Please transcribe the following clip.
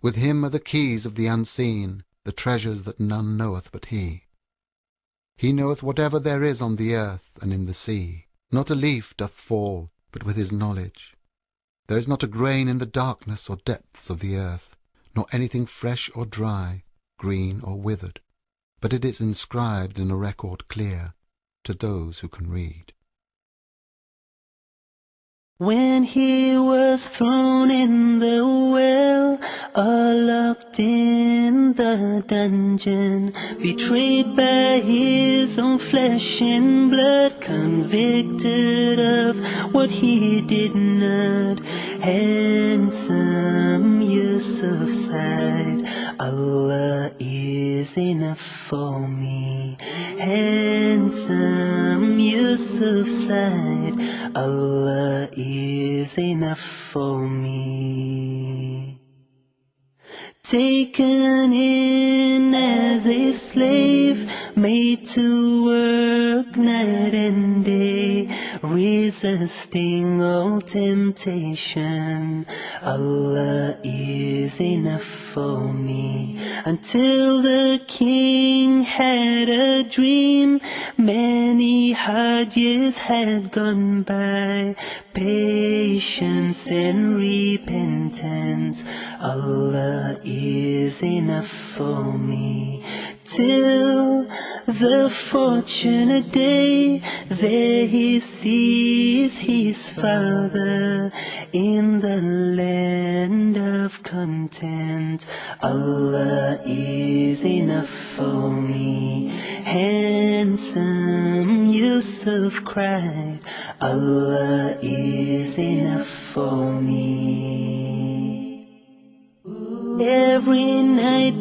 With him are the keys of the unseen, the treasures that none knoweth but he. He knoweth whatever there is on the earth and in the sea. Not a leaf doth fall but with his knowledge. There is not a grain in the darkness or depths of the earth, nor anything fresh or dry, green or withered, but it is inscribed in a record clear to those who can read. When he was thrown in the well, or locked in the dungeon, betrayed by his own flesh and blood, convicted of what he did not, handsome Yusuf sighed, Allah is enough for me. Handsome Yusuf sighed, Allah is enough for me. Taken in as a slave, made to work night and day, resisting all temptation, Allah is enough for me. Until the king had a dream, many hard years had gone by, patience and repentance, Allah is enough for me. Till the fortunate day, there he sees his father in the land of content. Allah is enough for me. Handsome Yusuf cried, Allah is enough for me. Every night